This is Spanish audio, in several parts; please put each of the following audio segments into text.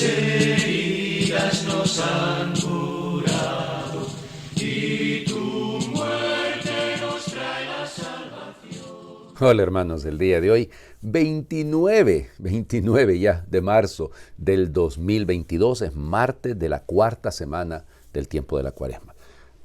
heridas nos han curado, y tu muerte nos trae la salvación. Hola hermanos, el día de hoy, 29 ya de marzo del 2022, es martes de la cuarta semana del tiempo de la Cuaresma.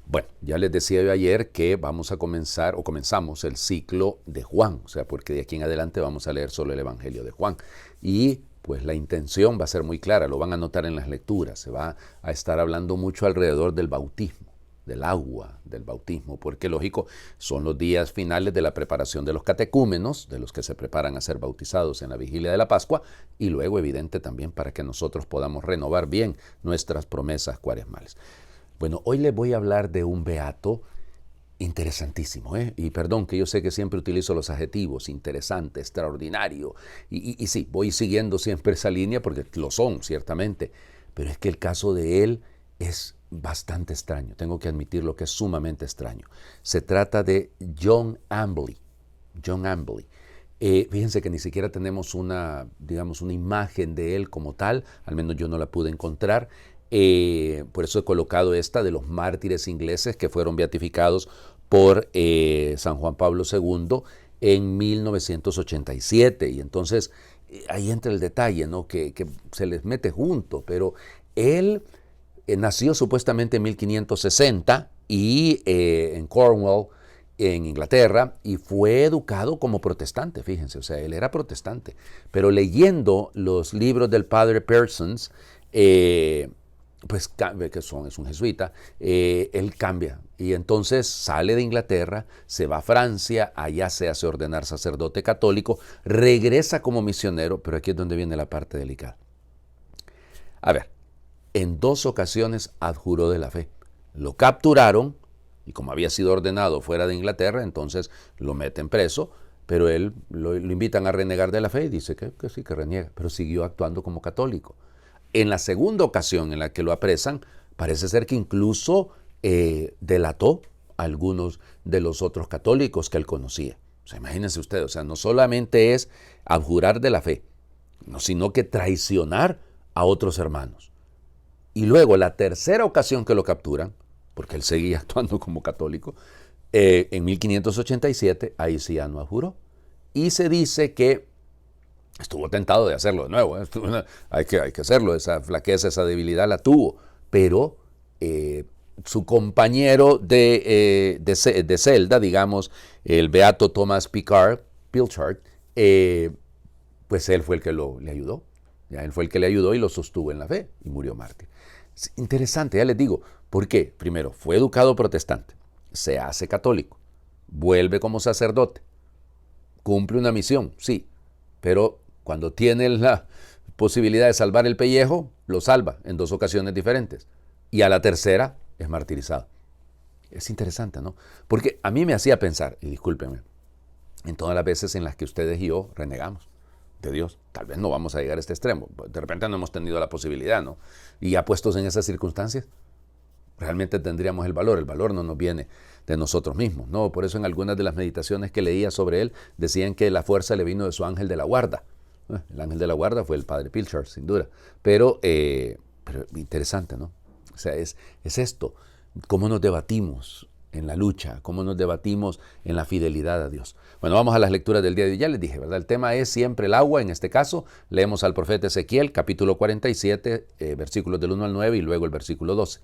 Bueno, ya les decía yo ayer que vamos a comenzar, o comenzamos el ciclo de Juan, o sea, porque de aquí en adelante vamos a leer solo el Evangelio de Juan. Y pues la intención va a ser muy clara, lo van a notar en las lecturas, se va a estar hablando mucho alrededor del bautismo, del agua, del bautismo, porque lógico, son los días finales de la preparación de los catecúmenos, de los que se preparan a ser bautizados en la vigilia de la Pascua, y luego evidente también para que nosotros podamos renovar bien nuestras promesas cuaresmales. Bueno, hoy les voy a hablar de un beato interesantísimo, y perdón que yo sé que siempre utilizo los adjetivos, interesante, extraordinario, y sí, voy siguiendo siempre esa línea porque lo son, ciertamente, pero es que el caso de él es bastante extraño, tengo que admitirlo que es sumamente extraño. Se trata de John Ambly. Fíjense que ni siquiera tenemos una imagen de él como tal, al menos yo no la pude encontrar. Por eso he colocado esta de los mártires ingleses que fueron beatificados por San Juan Pablo II en 1987. Y entonces ahí entra el detalle, ¿no? que se les mete junto, pero él nació supuestamente en 1560 y en Cornwall, en Inglaterra, y fue educado como protestante, fíjense, o sea, él era protestante, pero leyendo los libros del padre Parsons, pues que es un jesuita, él cambia y entonces sale de Inglaterra, se va a Francia, allá se hace ordenar sacerdote católico, regresa como misionero, pero aquí es donde viene la parte delicada. A ver, en 2 ocasiones adjuró de la fe, lo capturaron y como había sido ordenado fuera de Inglaterra, entonces lo meten preso, pero él lo invitan a renegar de la fe y dice que sí, que reniega, pero siguió actuando como católico. En la segunda ocasión en la que lo apresan, parece ser que incluso delató a algunos de los otros católicos que él conocía. O sea, imagínense ustedes, o sea, no solamente es abjurar de la fe, sino que traicionar a otros hermanos. Y luego, la tercera ocasión que lo capturan, porque él seguía actuando como católico, en 1587, ahí sí ya no abjuró. Y se dice que estuvo tentado de hacerlo de nuevo, hay que hacerlo, esa flaqueza, esa debilidad la tuvo, pero su compañero de celda, digamos, el beato Thomas Pilchard, pues él fue el que le ayudó, él fue el que le ayudó y lo sostuvo en la fe y murió mártir. Es interesante, ya les digo, ¿por qué? Primero, fue educado protestante, se hace católico, vuelve como sacerdote, cumple una misión, sí, pero cuando tiene la posibilidad de salvar el pellejo, lo salva en 2 ocasiones diferentes. Y a la tercera es martirizado. Es interesante, ¿no? Porque a mí me hacía pensar, y discúlpenme, en todas las veces en las que ustedes y yo renegamos de Dios, tal vez no vamos a llegar a este extremo. De repente no hemos tenido la posibilidad, ¿no? Y ya puestos en esas circunstancias, realmente tendríamos el valor no nos viene de nosotros mismos, ¿no? Por eso en algunas de las meditaciones que leía sobre él, decían que la fuerza le vino de su ángel de la guarda. El ángel de la guarda fue el padre Pilchard, sin duda, pero interesante, ¿no? O sea, es esto, cómo nos debatimos en la lucha, cómo nos debatimos en la fidelidad a Dios. Bueno, vamos a las lecturas del día de hoy. Ya les dije, ¿verdad? El tema es siempre el agua. En este caso, leemos al profeta Ezequiel, capítulo 47, versículos del 1 al 9 y luego el versículo 12.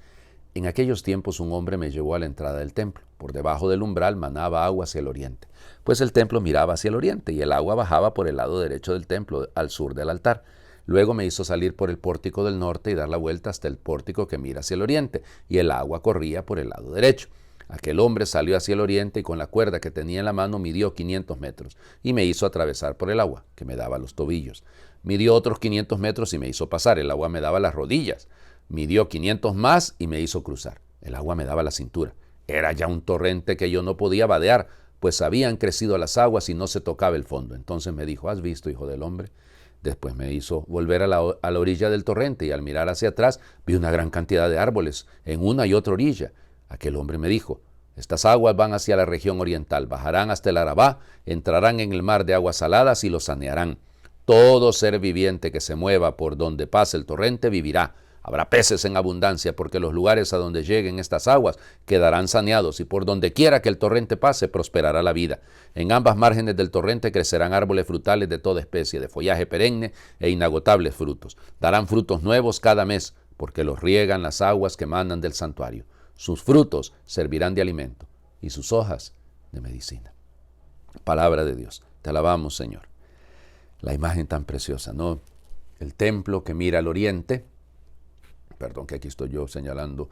En aquellos tiempos un hombre me llevó a la entrada del templo. Por debajo del umbral manaba agua hacia el oriente, pues el templo miraba hacia el oriente y el agua bajaba por el lado derecho del templo, al sur del altar. Luego me hizo salir por el pórtico del norte y dar la vuelta hasta el pórtico que mira hacia el oriente, y el agua corría por el lado derecho. Aquel hombre salió hacia el oriente y con la cuerda que tenía en la mano midió 500 metros y me hizo atravesar por el agua, que me daba los tobillos. Midió otros 500 metros y me hizo pasar, el agua me daba las rodillas. Midió 500 más y me hizo cruzar, el agua me daba la cintura. Era ya un torrente que yo no podía vadear, pues habían crecido las aguas y no se tocaba el fondo. Entonces me dijo, ¿has visto, hijo del hombre? Después me hizo volver a la orilla del torrente y al mirar hacia atrás vi una gran cantidad de árboles en una y otra orilla. Aquel hombre me dijo, estas aguas van hacia la región oriental, bajarán hasta el Arabá, entrarán en el mar de aguas saladas y lo sanearán. Todo ser viviente que se mueva por donde pase el torrente vivirá. Habrá peces en abundancia, porque los lugares a donde lleguen estas aguas quedarán saneados, y por donde quiera que el torrente pase prosperará la vida. En ambas márgenes del torrente crecerán árboles frutales de toda especie, de follaje perenne e inagotables frutos. Darán frutos nuevos cada mes, porque los riegan las aguas que mandan del santuario. Sus frutos servirán de alimento y sus hojas de medicina. Palabra de Dios. Te alabamos, Señor. La imagen tan preciosa, ¿no? El templo que mira al oriente. Perdón, que aquí estoy yo señalando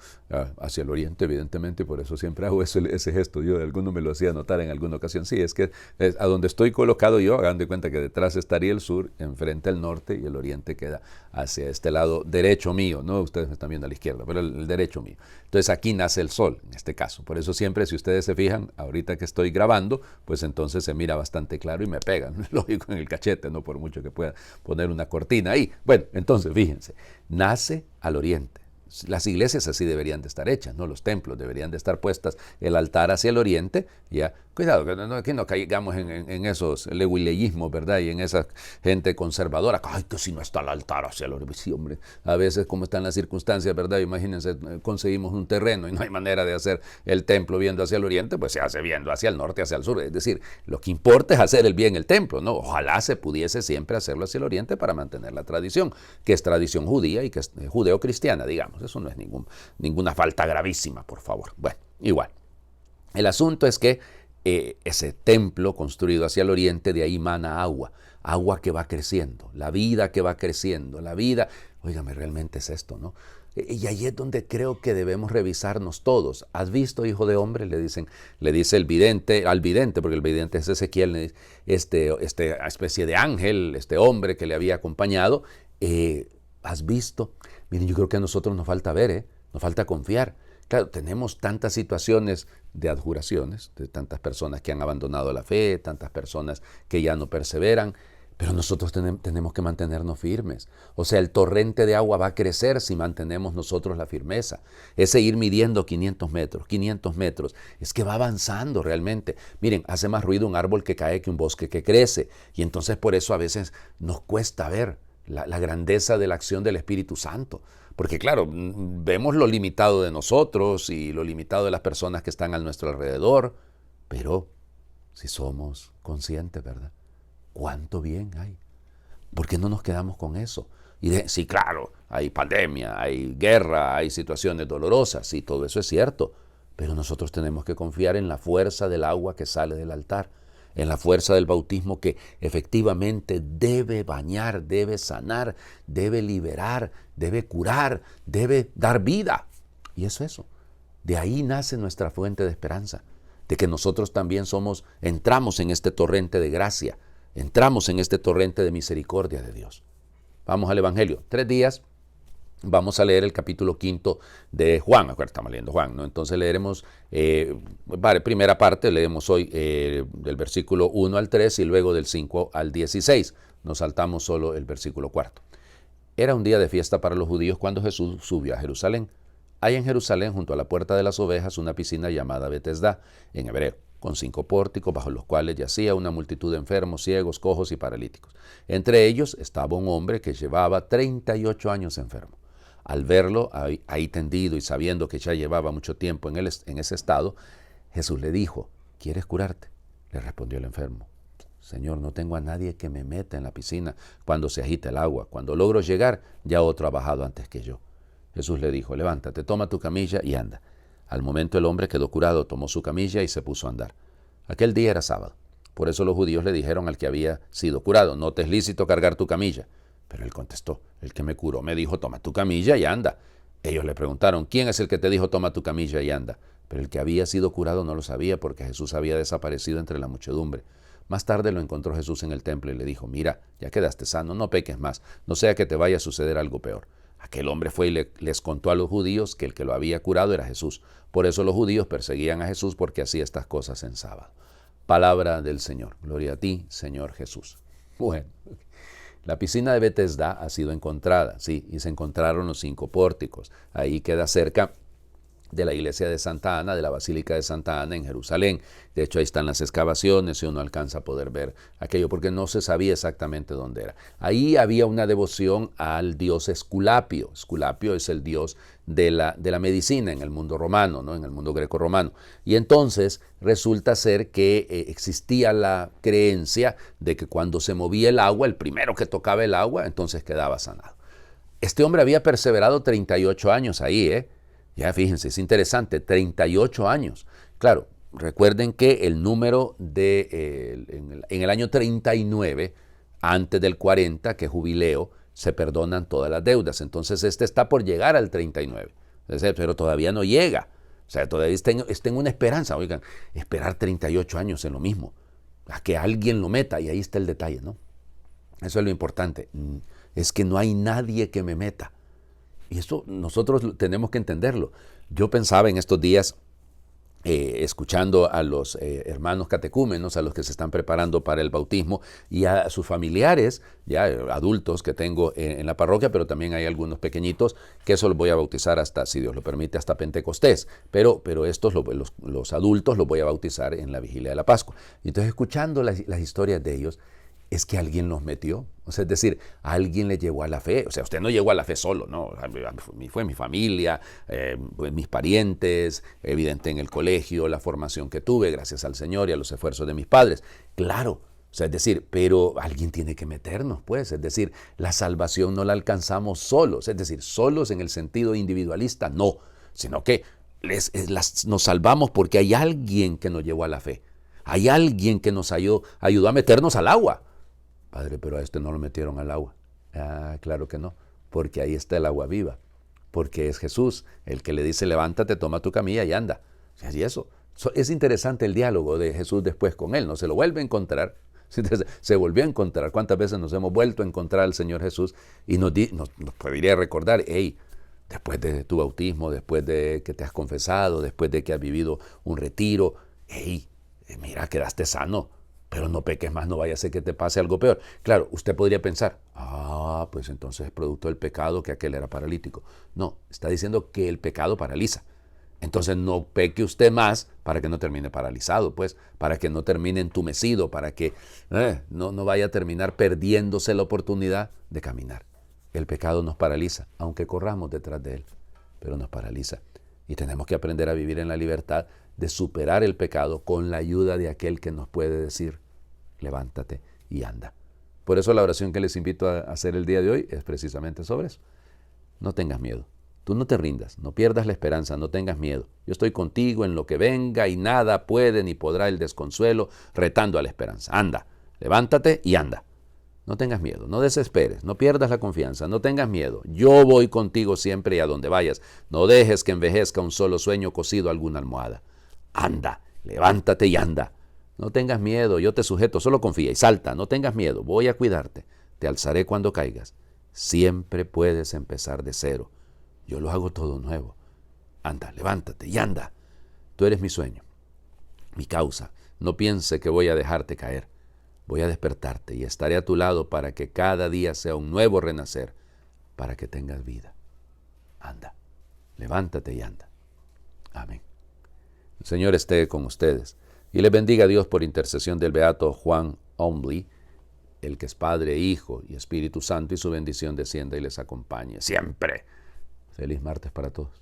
hacia el oriente, evidentemente, por eso siempre hago ese gesto. Yo, alguno me lo hacía notar en alguna ocasión. Sí, es que a donde estoy colocado yo, hagan de cuenta que detrás estaría el sur, enfrente el norte, y el oriente queda hacia este lado derecho mío, ¿no? Ustedes me están viendo a la izquierda, pero el derecho mío. Entonces aquí nace el sol, en este caso. Por eso siempre, si ustedes se fijan, ahorita que estoy grabando, pues entonces se mira bastante claro y me pegan, lógico, en el cachete, no por mucho que pueda poner una cortina ahí. Bueno, entonces fíjense, nace al oriente. Las iglesias así deberían de estar hechas, ¿no? Los templos deberían de estar puestas, el altar hacia el oriente. Ya, cuidado, que no caigamos en esos leguileyismos, ¿verdad? Y en esa gente conservadora, ay, que si no está el altar hacia el oriente. Sí, hombre, a veces como están las circunstancias, ¿verdad? Imagínense, conseguimos un terreno y no hay manera de hacer el templo viendo hacia el oriente, pues se hace viendo hacia el norte, hacia el sur. Es decir, lo que importa es hacer el bien el templo, ¿no? Ojalá se pudiese siempre hacerlo hacia el oriente para mantener la tradición, que es tradición judía y que es judeo-cristiana, digamos. Eso no es ninguna falta gravísima, por favor. Bueno, igual. El asunto es que ese templo construido hacia el oriente, de ahí mana agua, agua que va creciendo, la vida que va creciendo, la vida, óigame, realmente es esto, ¿no? Y ahí es donde creo que debemos revisarnos todos. ¿Has visto, hijo de hombre? Le dice el vidente, al vidente, porque el vidente es Ezequiel, esta especie de ángel, este hombre que le había acompañado. ¿Has visto? Miren, yo creo que a nosotros nos falta ver, nos falta confiar. Claro, tenemos tantas situaciones de adjuraciones, de tantas personas que han abandonado la fe, tantas personas que ya no perseveran, pero nosotros tenemos que mantenernos firmes. O sea, el torrente de agua va a crecer si mantenemos nosotros la firmeza. Ese ir midiendo 500 metros, es que va avanzando realmente. Miren, hace más ruido un árbol que cae que un bosque que crece. Y entonces por eso a veces nos cuesta ver la grandeza de la acción del Espíritu Santo. Porque claro, vemos lo limitado de nosotros y lo limitado de las personas que están a nuestro alrededor, pero si somos conscientes, ¿verdad? ¿Cuánto bien hay? ¿Por qué no nos quedamos con eso? Sí, claro, hay pandemia, hay guerra, hay situaciones dolorosas, sí, todo eso es cierto, pero nosotros tenemos que confiar en la fuerza del agua que sale del altar, en la fuerza del bautismo que efectivamente debe bañar, debe sanar, debe liberar, debe curar, debe dar vida. Y es eso. De ahí nace nuestra fuente de esperanza, de que nosotros también entramos en este torrente de gracia, entramos en este torrente de misericordia de Dios. Vamos al Evangelio. 3 días. Vamos a leer el capítulo 5 de Juan. Acuérdense, estamos leyendo Juan, ¿no? Entonces leeremos, primera parte, leemos hoy del versículo 1 al 3 y luego del 5 al 16. Nos saltamos solo el versículo 4. Era un día de fiesta para los judíos cuando Jesús subió a Jerusalén. Hay en Jerusalén, junto a la puerta de las ovejas, una piscina llamada Betesda, en hebreo, con 5 pórticos bajo los cuales yacía una multitud de enfermos, ciegos, cojos y paralíticos. Entre ellos estaba un hombre que llevaba 38 años enfermo. Al verlo ahí tendido y sabiendo que ya llevaba mucho tiempo en ese estado, Jesús le dijo, ¿quieres curarte? Le respondió el enfermo, Señor, no tengo a nadie que me meta en la piscina cuando se agita el agua. Cuando logro llegar, ya otro ha bajado antes que yo. Jesús le dijo, levántate, toma tu camilla y anda. Al momento el hombre quedó curado, tomó su camilla y se puso a andar. Aquel día era sábado. Por eso los judíos le dijeron al que había sido curado, no te es lícito cargar tu camilla. Pero él contestó, el que me curó me dijo, toma tu camilla y anda. Ellos le preguntaron, ¿quién es el que te dijo, toma tu camilla y anda? Pero el que había sido curado no lo sabía porque Jesús había desaparecido entre la muchedumbre. Más tarde lo encontró Jesús en el templo y le dijo, mira, ya quedaste sano, no peques más, no sea que te vaya a suceder algo peor. Aquel hombre fue y les contó a los judíos que el que lo había curado era Jesús. Por eso los judíos perseguían a Jesús porque hacía estas cosas en sábado. Palabra del Señor. Gloria a ti, Señor Jesús. Bueno, la piscina de Betesda ha sido encontrada, sí, y se encontraron los 5 pórticos. Ahí queda cerca de la iglesia de Santa Ana, de la Basílica de Santa Ana en Jerusalén. De hecho, ahí están las excavaciones y uno alcanza a poder ver aquello porque no se sabía exactamente dónde era. Ahí había una devoción al dios Esculapio. Esculapio es el dios de la medicina en el mundo romano, ¿no? En el mundo greco-romano. Y entonces resulta ser que existía la creencia de que cuando se movía el agua, el primero que tocaba el agua, entonces quedaba sanado. Este hombre había perseverado 38 años ahí, ¿eh? Ya fíjense, es interesante, 38 años. Claro, recuerden que el número en el año 39, antes del 40, que es jubileo, se perdonan todas las deudas. Entonces este está por llegar al 39, pero todavía no llega. O sea, todavía está en una esperanza. Oigan, esperar 38 años en lo mismo, a que alguien lo meta, y ahí está el detalle, ¿no? Eso es lo importante, es que no hay nadie que me meta. Y eso nosotros tenemos que entenderlo. Yo pensaba en estos días, escuchando a los hermanos catecúmenos, a los que se están preparando para el bautismo, y a sus familiares, ya adultos que tengo en la parroquia, pero también hay algunos pequeñitos, que eso los voy a bautizar hasta, si Dios lo permite, hasta Pentecostés. Pero estos, los adultos, los voy a bautizar en la vigilia de la Pascua. Y entonces, escuchando las historias de ellos, es que alguien los metió. O sea, es decir, alguien le llevó a la fe. O sea, usted no llegó a la fe solo, ¿no? Fue mi familia, mis parientes, evidente en el colegio, la formación que tuve, gracias al Señor y a los esfuerzos de mis padres. Claro, o sea, es decir, pero alguien tiene que meternos, pues. Es decir, la salvación no la alcanzamos solos. Es decir, solos en el sentido individualista, no. Sino que nos salvamos porque hay alguien que nos llevó a la fe. Hay alguien que nos ayudó a meternos al agua. Padre, pero a este no lo metieron al agua. Ah, claro que no, porque ahí está el agua viva, porque es Jesús el que le dice, levántate, toma tu camilla y anda. Y eso, es interesante el diálogo de Jesús después con él, no se lo vuelve a encontrar, se volvió a encontrar. ¿Cuántas veces nos hemos vuelto a encontrar al Señor Jesús? Y nos podría recordar, hey, después de tu bautismo, después de que te has confesado, después de que has vivido un retiro, hey, mira, quedaste sano, pero no peques más, no vaya a ser que te pase algo peor. Claro, usted podría pensar, pues entonces es producto del pecado que aquel era paralítico. No, está diciendo que el pecado paraliza. Entonces no peque usted más para que no termine paralizado, pues, para que no termine entumecido, para que no vaya a terminar perdiéndose la oportunidad de caminar. El pecado nos paraliza, aunque corramos detrás de él, pero nos paraliza. Y tenemos que aprender a vivir en la libertad de superar el pecado con la ayuda de aquel que nos puede decir, levántate y anda. Por eso la oración que les invito a hacer el día de hoy es precisamente sobre eso. No tengas miedo. Tú no te rindas, no pierdas la esperanza, no tengas miedo. Yo estoy contigo en lo que venga y nada puede ni podrá el desconsuelo retando a la esperanza. Anda, levántate y anda. No tengas miedo, no desesperes, no pierdas la confianza, no tengas miedo. Yo voy contigo siempre y a donde vayas. No dejes que envejezca un solo sueño cosido a alguna almohada. Anda, levántate y anda. No tengas miedo, yo te sujeto, solo confía y salta. No tengas miedo, voy a cuidarte. Te alzaré cuando caigas. Siempre puedes empezar de cero. Yo lo hago todo nuevo. Anda, levántate y anda. Tú eres mi sueño, mi causa. No piense que voy a dejarte caer. Voy a despertarte y estaré a tu lado para que cada día sea un nuevo renacer, para que tengas vida. Anda, levántate y anda. Amén. El Señor esté con ustedes y les bendiga a Dios por intercesión del beato Juan Ombley, el que es Padre, Hijo y Espíritu Santo, y su bendición descienda y les acompañe siempre. Feliz martes para todos.